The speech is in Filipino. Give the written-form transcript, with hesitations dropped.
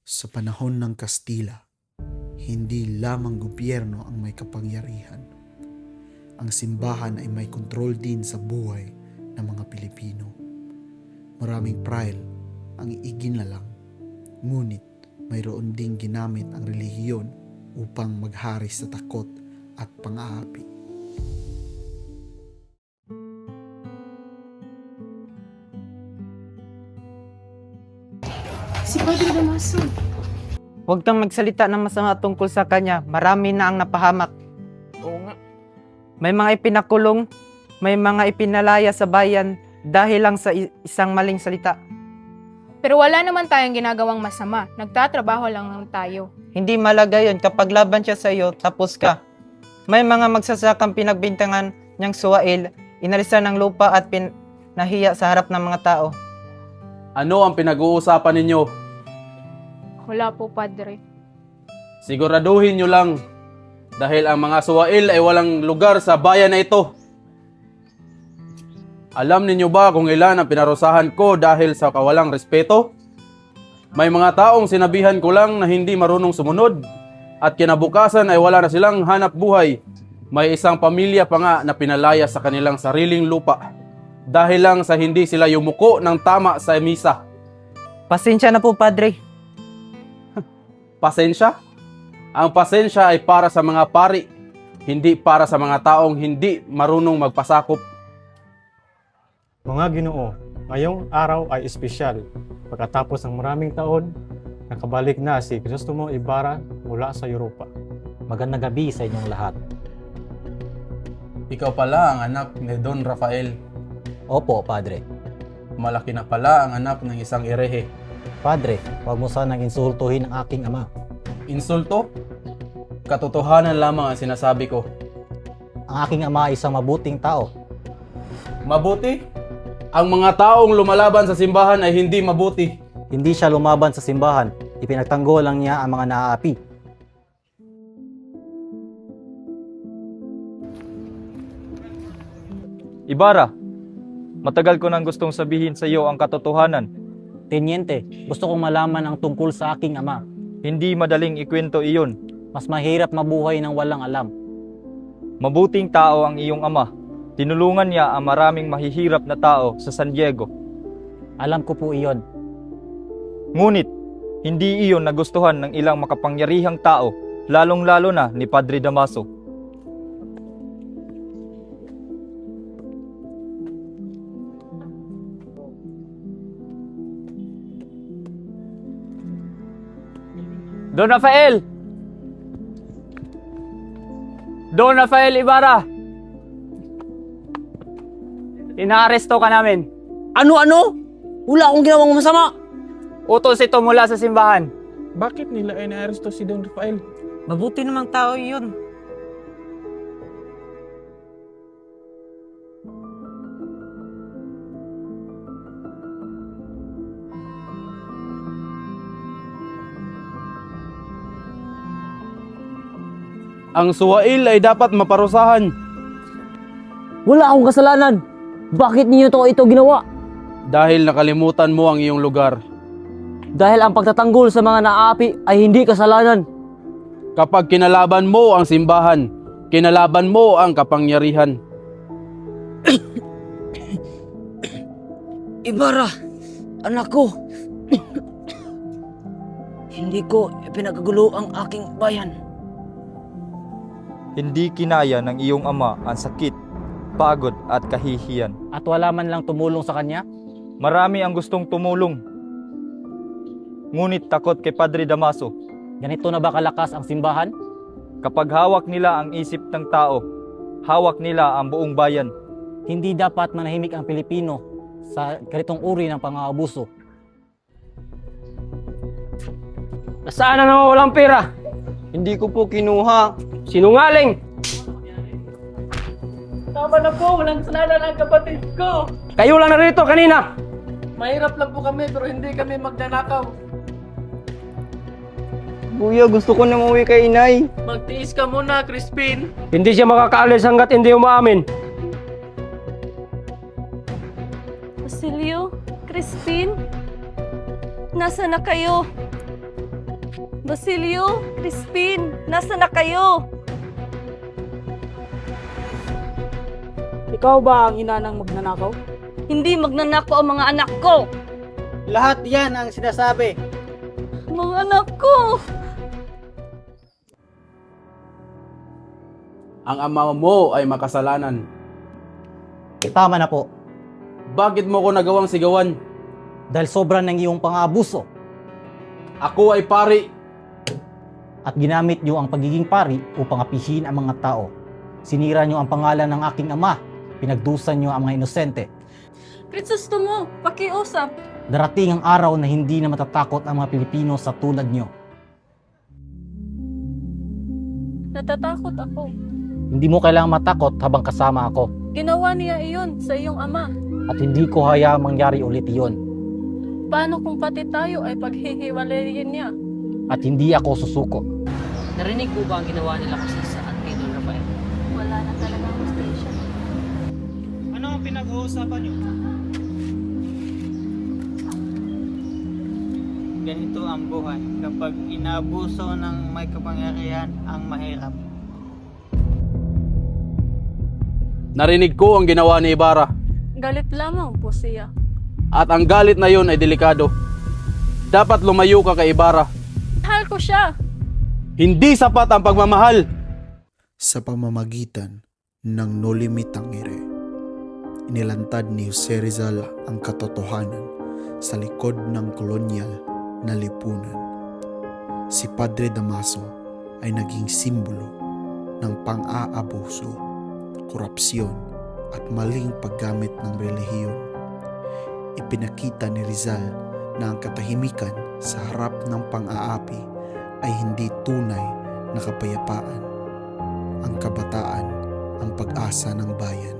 Sa panahon ng Kastila, hindi lamang gobyerno ang may kapangyarihan. Ang simbahan ay may kontrol din sa buhay ng mga Pilipino. Maraming prael ang iginalang, ngunit mayroon ding ginamit ang relihiyon upang maghari sa takot at pang-aapi. Si Padre Damaso. Huwag kang magsalita ng masama tungkol sa kanya. Marami na ang napahamak. Oo nga. May mga ipinakulong, may mga ipinalaya sa bayan dahil lang sa isang maling salita. Pero wala naman tayong ginagawang masama. Nagtatrabaho lang naman tayo. Hindi malaga yun kapag laban siya sa iyo, tapos ka. May mga magsasakang pinagbintangan niyang suwail, inalisan ng lupa at nahiya sa harap ng mga tao. Ano ang pinag-uusapan ninyo? Wala po, Padre. Siguraduhin nyo lang dahil ang mga suwail ay walang lugar sa bayan na ito. Alam ninyo ba kung ilan ang pinarusahan ko dahil sa kawalang respeto? May mga taong sinabihan ko lang na hindi marunong sumunod at kinabukasan ay wala na silang hanap buhay. May isang pamilya pa nga na pinalaya sa kanilang sariling lupa dahil lang sa hindi sila yumuko ng tama sa misa. Pasensya na po, Padre. Pasensya? Ang pasensya ay para sa mga pari, hindi para sa mga taong hindi marunong magpasakop. Mga Ginoo, ngayong araw ay espesyal. Pagkatapos ng maraming taon, nakabalik na si Crisostomo Ibarra mula sa Europa. Magandang gabi sa inyong lahat. Ikaw pala ang anak ni Don Rafael. Opo, Padre. Malaki na pala ang anak ng isang erehe. Padre, huwag mo sanang insultuhin ang aking ama. Insulto? Katotohanan lamang ang sinasabi ko. Ang aking ama ay isang mabuting tao. Mabuti? Ang mga taong lumalaban sa simbahan ay hindi mabuti. Hindi siya lumaban sa simbahan. Ipinagtanggol lang niya ang mga naaapi. Ibarra, matagal ko nang gustong sabihin sa iyo ang katotohanan. Tenyente, gusto kong malaman ang tungkol sa aking ama. Hindi madaling ikwento iyon. Mas mahirap mabuhay ng walang alam. Mabuting tao ang iyong ama. Tinulungan niya ang maraming mahihirap na tao sa San Diego. Alam ko po iyon. Ngunit, hindi iyon nagustuhan ng ilang makapangyarihang tao, lalong-lalo na ni Padre Damaso. Don Rafael! Don Rafael Ibarra! Inaaresto ka namin. Ano? Wala akong ginawang masama. Utos ito mula sa simbahan. Bakit nila ay naaresto si Don Rafael? Mabuti namang tao yun. Ang suwail ay dapat maparusahan Wala akong kasalanan. Bakit niyo ito ginawa? dahil nakalimutan mo ang iyong lugar. Dahil ang pagtatanggol sa mga naaapi ay hindi kasalanan. Kapag kinalaban mo ang simbahan, kinalaban mo ang kapangyarihan. Ibarra, anak ko. Hindi ko pinagkagulo ang aking bayan. Hindi kinaya ng iyong ama ang sakit, pagod at kahihiyan. At wala man lang tumulong sa kanya? Marami ang gustong tumulong. Ngunit takot kay Padre Damaso. Ganito na ba kalakas ang simbahan? Kapag hawak nila ang isip ng tao, hawak nila ang buong bayan. Hindi dapat manahimik ang Pilipino sa ganitong uri ng pang-aabuso. Nasaan na naman walang pera? Hindi ko po kinuha. Sinungaling! Tama na po, walang kasalanan ang kapatid ko. Kayo lang narito kanina! Mahirap lang po kami pero hindi kami magnanakaw. Kuya, gusto ko na umuwi kay inay. Magtiis ka muna, Crispin. Hindi siya makakaalis hanggat hindi umaamin. Basilio, Crispin, nasa na kayo? Basilio, Crispin, nasa na kayo? Ikaw ba ang ina ng magnanakaw? Hindi magnanako ang mga anak ko. Lahat yan ang sinasabi. Mga anak ko! Ang ama mo ay makasalanan. Tama na po. Bakit mo ko nagawang sigawan? Dahil sobra ng iyong pang-aabuso Ako ay pari. at ginamit niyo ang pagiging pari upang apihin ang mga tao. Sinira niyo ang pangalan ng aking ama. Pinagdusan niyo ang mga inosente. Crisostomo, pakiusap. Darating ang araw na hindi na matatakot ang mga Pilipino sa tulad niyo. Natatakot ako. Hindi mo kailangang matakot habang kasama ako. Ginawa niya iyon sa iyong ama. At hindi ko hayaang mangyari ulit iyon. Paano kung pati tayo ay paghihiwalayin niya? At hindi ako susuko. Narinig ko ba ang ginawa nila kasi sa kay Don Rafael? Wala na talagang hostation. Ano ang pinag-uusapan niyo? Ganito ang buhay kapag inabuso ng may kapangyarihan ang mahirap. Narinig ko ang ginawa ni Ibarra. Galit lamang po siya. At ang galit na yun ay delikado. Dapat lumayo ka kay Ibarra. Mahal ko siya. Hindi sapat ang pagmamahal. Sa pamamagitan ng No Limit Tangere, inilantad ni Jose Rizal ang katotohanan sa likod ng kolonyal na lipunan. Si Padre Damaso ay naging simbolo ng pang-aabuso, korupsyon at maling paggamit ng relihiyon. Ipinakita ni Rizal na ang katahimikan sa harap ng pang-aapi ay hindi tunay na kapayapaan. Ang kabataan ang pag-asa ng bayan.